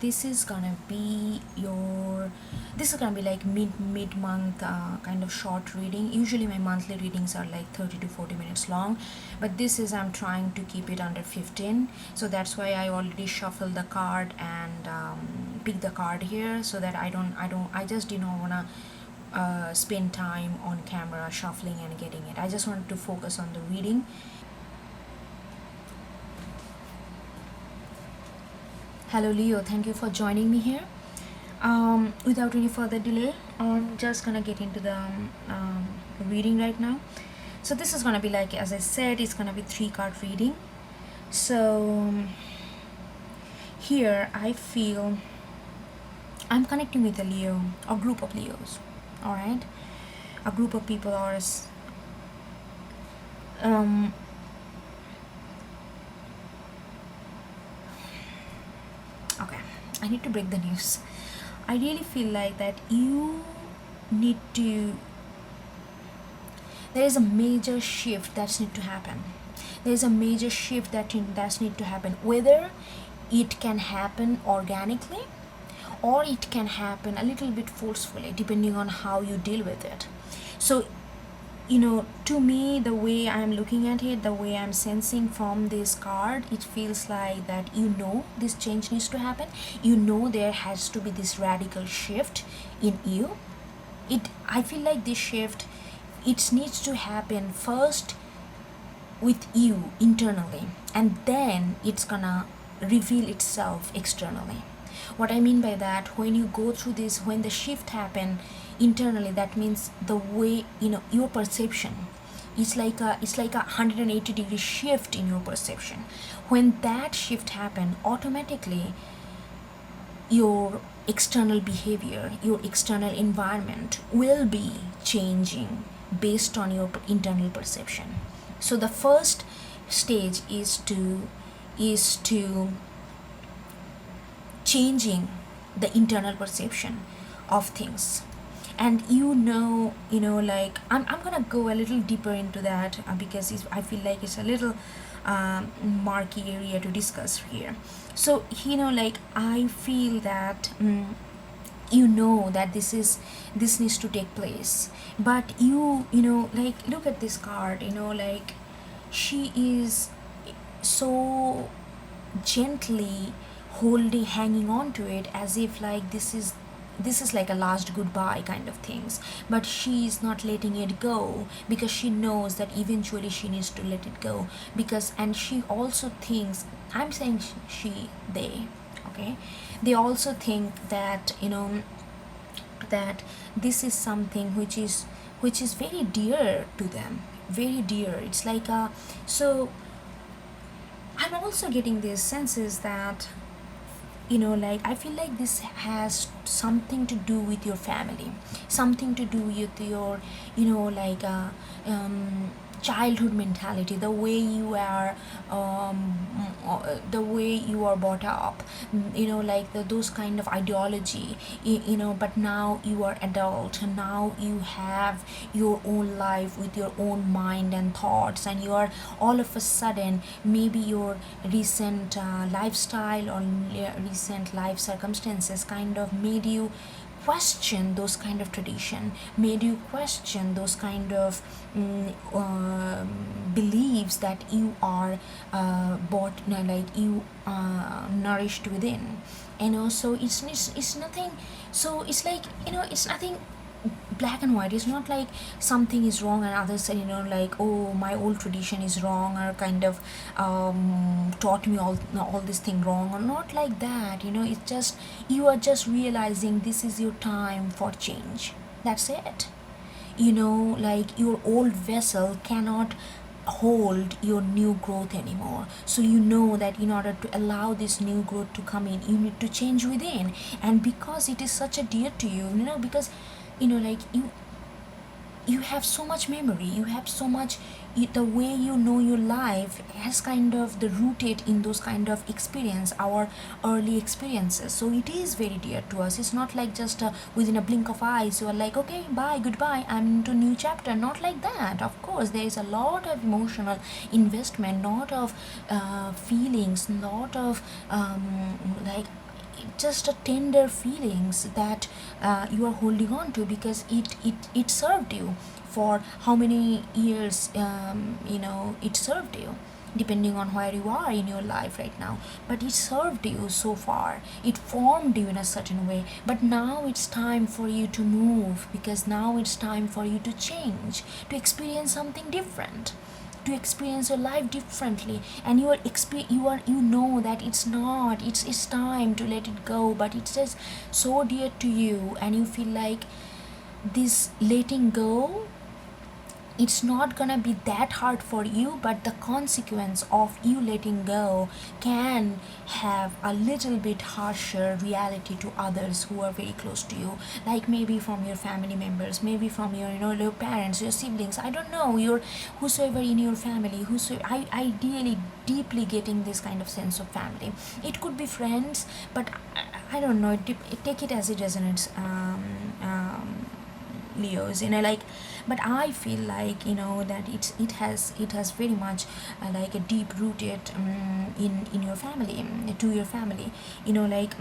this is gonna be like mid-month kind of short reading. Usually my monthly readings are like 30 to 40 minutes long, but this is, I'm trying to keep it under 15, so that's why I already shuffled the card and pick the card here, so that I just did not wanna spend time on camera shuffling and getting it. I just wanted to focus on the reading. Hello Leo, thank you for joining me here. Without any further delay, I'm just gonna get into the reading right now. So this is gonna be, like as I said, it's gonna be 3-card reading. So here I feel I'm connecting with a Leo, a group of Leos, all right, a group of people, or okay, I need to break the news. I really feel like that you need to, there is a major shift that's need to happen. There is a major shift that's need to happen, whether it can happen organically or it can happen a little bit forcefully, depending on how you deal with it. So to me, the way I'm looking at it, the way I'm sensing from this card, it feels like that this change needs to happen. There has to be this radical shift in you. I feel like this shift, it needs to happen first with you internally, and then it's gonna reveal itself externally. What I mean by that, when you go through this, when the shift happen internally, that means the way your perception, it's like a 180-degree shift in your perception. When that shift happen, automatically your external behavior, your external environment will be changing based on your internal perception. So the first stage is to changing the internal perception of things. And like I'm gonna go a little deeper into that because I feel like it's a little murky area to discuss here. So like I feel that that this needs to take place, but like look at this card, like she is so gently hanging on to it, as if like this is like a last goodbye kind of things, but she is not letting it go because she knows that eventually she needs to let it go, and she also thinks, I'm saying they okay, they also think that that this is something which is very dear to them, very dear. It's like so I'm also getting these senses that like I feel like this has something to do with your family, something to do with your like childhood mentality, the way you are brought up, like those kind of ideology, but now you are adult, now you have your own life with your own mind and thoughts, and you are all of a sudden, maybe your recent lifestyle or recent life circumstances kind of made you question those kind of tradition, made you question those kind of beliefs that you are bought, like you nourished within. So it's nothing, so it's like it's nothing black and white. It's not like something is wrong and others say like, oh, my old tradition is wrong, or kind of taught me all this thing wrong, or not like that. It's just you are just realizing this is your time for change. That's it. Like your old vessel cannot hold your new growth anymore, so that in order to allow this new growth to come in, you need to change within. And because it is such a dear to you, because like you have so much memory, you have so much, the way your life has kind of the rooted in those kind of experience, our early experiences. So it is very dear to us. It's not like just within a blink of eyes you are like, okay, bye, goodbye, I'm into new chapter. Not like that. Of course there is a lot of emotional investment, lot of feelings, lot of like just a tender feelings that you are holding on to, because it served you for how many years, it served you, depending on where you are in your life right now. But it served you so far, it formed you in a certain way. But now it's time for you to move, because now it's time for you to change, to experience something different, to experience your life differently. And you know that it's time to let it go, but it's just so dear to you, and you feel like this letting go, it's not gonna be that hard for you, but the consequence of you letting go can have a little bit harsher reality to others who are very close to you, like maybe from your family members, maybe from your your parents, your siblings, I don't know, your whosoever in your family, I ideally deeply getting this kind of sense of family. It could be friends, but I don't know, take it as it resonates, Leos, like. But I feel like that it has very much like a deep rooted in your family, to your family, like.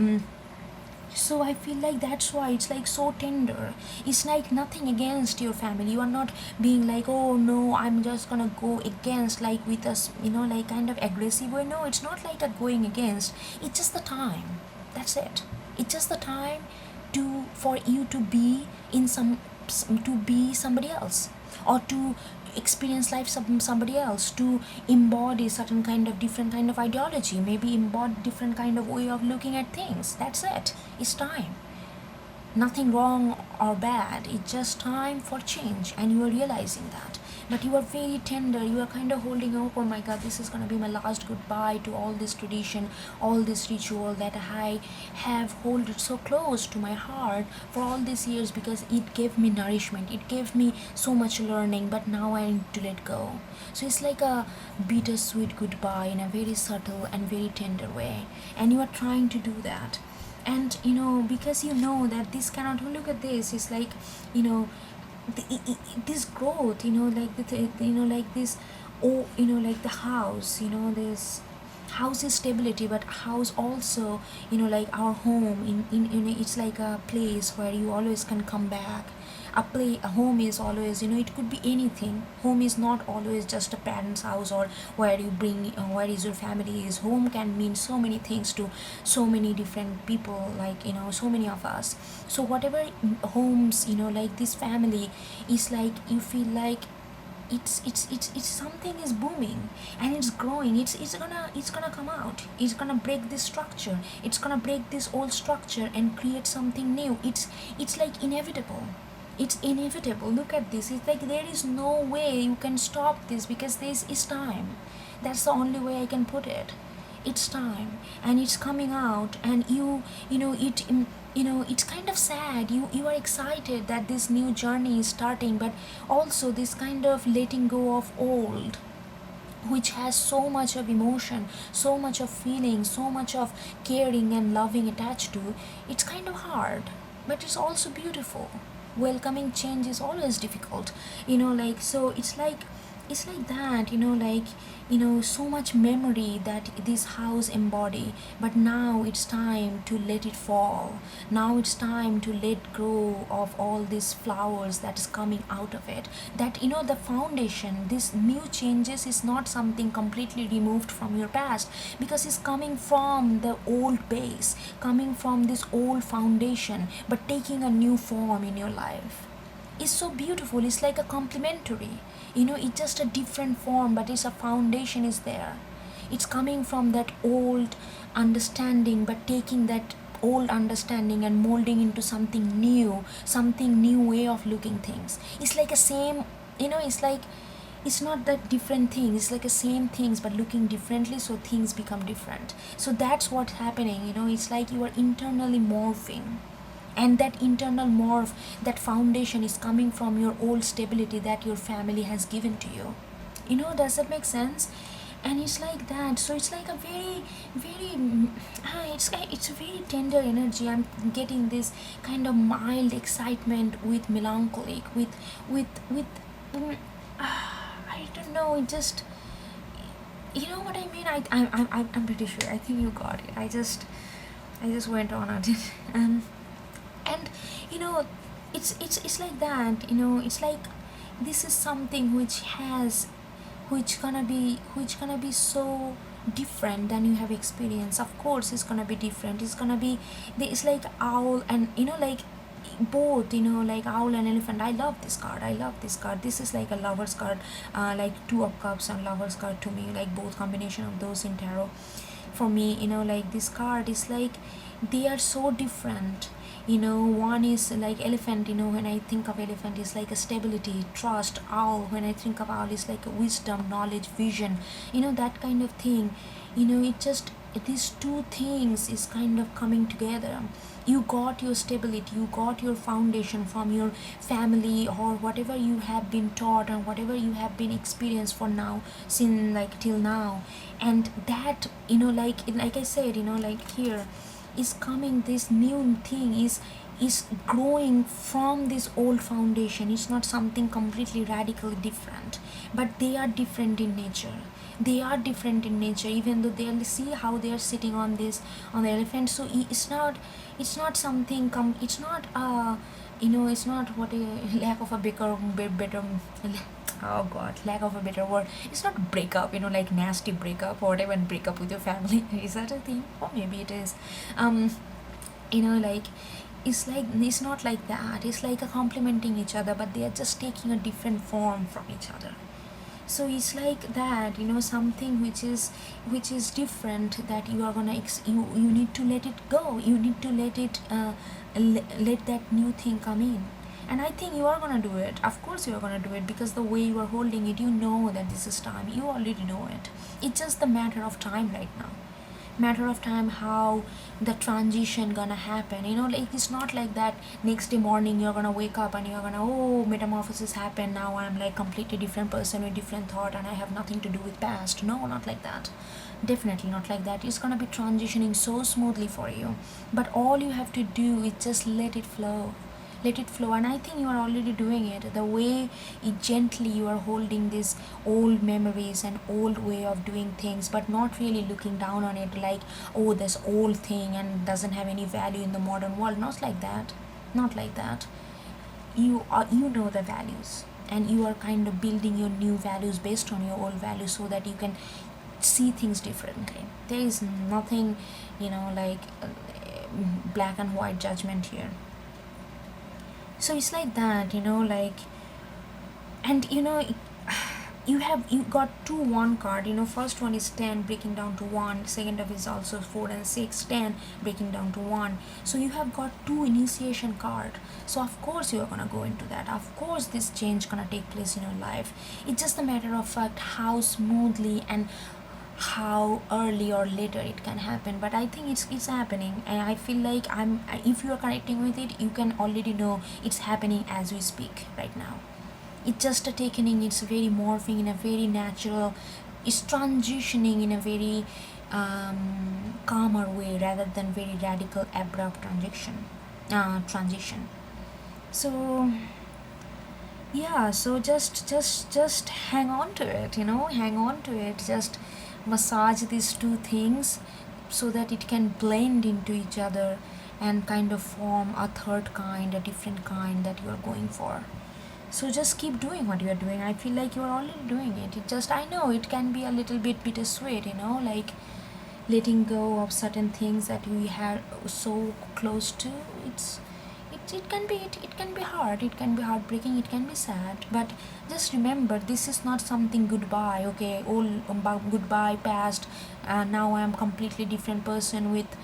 So I feel like that's why it's like so tender. It's like nothing against your family. You are not being like, oh no, I'm just gonna go against, like with us, like kind of aggressive way. No, it's not like that going against. It's just the time. That's it. It's just the time for you to be in to be somebody else, or to experience life somebody else, to embody certain kind of different kind of ideology, maybe embody different kind of way of looking at things. That's it. It's time. Nothing wrong or bad, it's just time for change, and you are realizing that. But you are very tender, you are kind of holding up, oh my god, this is going to be my last goodbye to all this tradition, all this ritual that I have held it so close to my heart for all these years, because it gave me nourishment, it gave me so much learning, but now I need to let go. So it's like a bittersweet goodbye in a very subtle and very tender way, and you are trying to do that. And because that this cannot look at this, it's like this growth, like like this, oh, like the house, this house is stability, but house also, like our home in it's like a place where you always can come back. A home is always, it could be anything. Home is not always just a parent's house, or where you bring, where is your family is. Home can mean so many things to so many different people, like so many of us. So whatever homes, like this family is, like you feel like it's something is booming, and it's growing. It's gonna come out. It's gonna break this structure. It's gonna break this old structure and create something new. It's like inevitable. It's inevitable. Look at this. It's like there is no way you can stop this, because this is time. That's the only way I can put it. It's time, and it's coming out, and it's kind of sad. You are excited that this new journey is starting, but also this kind of letting go of old, which has so much of emotion, so much of feeling, so much of caring and loving attached to. It's kind of hard, but it's also beautiful. Welcoming change is always difficult, like. So it's like that, like, so much memory that this house embody, but now it's time to let it fall. Now it's time to let go of all these flowers that is coming out of it. That the foundation, this new changes is not something completely removed from your past, because it's coming from the old base, coming from this old foundation, but taking a new form in your life. It's so beautiful. It's like a complementary, it's just a different form, but it's a foundation is there. It's coming from that old understanding, but taking that old understanding and molding into something new way of looking things. It's like a same, it's like, it's not that different things, it's like the same things but looking differently, so things become different. So that's what's happening. It's like you are internally morphing, and that internal morph, that foundation is coming from your old stability that your family has given to you. Does that make sense? And it's like that. So it's like a very it's a very tender energy. I'm getting this kind of mild excitement with melancholic, with I don't know, it just, you know what I mean. I'm pretty sure, I think you got it. I just went on at it. um, and you know, it's like that. It's like this is something which gonna be so different than you have experienced. Of course it's gonna be different. It's gonna be, it's like owl and like both, like owl and elephant. I love this card. This is like a lover's card, like two of cups and lover's card to me, like both combination of those in tarot for me. Like this card is like they are so different. One is like elephant. When I think of elephant, is like a stability, trust. Owl, when I think of owl, is like a wisdom, knowledge, vision, that kind of thing. It just, these two things is kind of coming together. You got your stability, you got your foundation from your family or whatever you have been taught and whatever you have been experienced for now, since like till now. And that, like I said, like here is coming, this new thing is growing from this old foundation. It's not something completely radically different, but they are different in nature. Even though they are, see how they are sitting on this, on the elephant. So it's not something it's not it's not what a lack of a better oh god, lack of a better word. It's not breakup, like nasty breakup or whatever, and breakup with your family. Is that a thing? Or maybe it is. Like it's not like that. It's like a complementing each other, but they are just taking a different form from each other. So it's like that, something which is different, that you are gonna you need to let it go. You need to let it let that new thing come in. And I think you are gonna do it. Of course you are gonna do it, because the way you are holding it, that this is time. You already know it. It's just a matter of time right now. Matter of time how the transition gonna happen. Like it's not like that next day morning you're gonna wake up and you're gonna, oh, metamorphosis happened, now I'm like completely different person with different thought and I have nothing to do with past. No, not like that. Definitely not like that. It's gonna be transitioning so smoothly for you, but all you have to do is just let it flow. And I think you are already doing it. The way gently you are holding these old memories and old way of doing things, but not really looking down on it like, oh, this old thing and doesn't have any value in the modern world. Not like that. You know the values, and you are kind of building your new values based on your old values, so that you can see things differently. There is nothing like black and white judgment here. So it's like that, like, and you got one card. First one is 10 breaking down to 1, second of is also 4 and 6, 10 breaking down to 1. So you have got two initiation card. So of course you are gonna go into that. Of course this change gonna take place in your life. It's just a matter of fact how smoothly and how early or later it can happen. But I think it's happening, and I feel like if you are connecting with it, you can already know it's happening as we speak right now. It's just a takening. It's very morphing in a very natural, it's transitioning in a very calmer way, rather than very radical abrupt transition. So yeah, so just hang on to it, just massage these two things so that it can blend into each other and kind of form a third kind, a different kind that you are going for. So just keep doing what you are doing. I feel like you are already doing it. It just, I know it can be a little bit bittersweet, like letting go of certain things that we had so close to. It can be hard, it can be heartbreaking, it can be sad, but just remember, this is not something goodbye. Okay, all about goodbye past, now I am completely different person with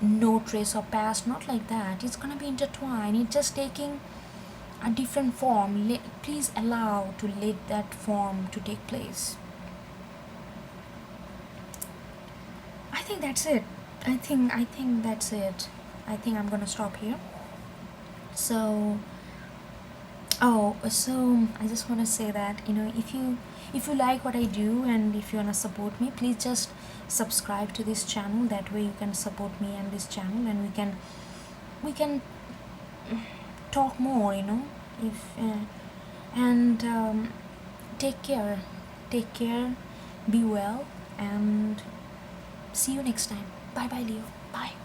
no trace of past. Not like that. It's gonna be intertwined. It's just taking a different form. Please allow to let that form to take place. I think that's it. I think that's it. I think I'm gonna stop here. So I just want to say that, if you like what I do, and if you want to support me, please just subscribe to this channel. That way you can support me and this channel, and we can talk more, if and take care, be well, and see you next time. Bye bye, Leo. Bye.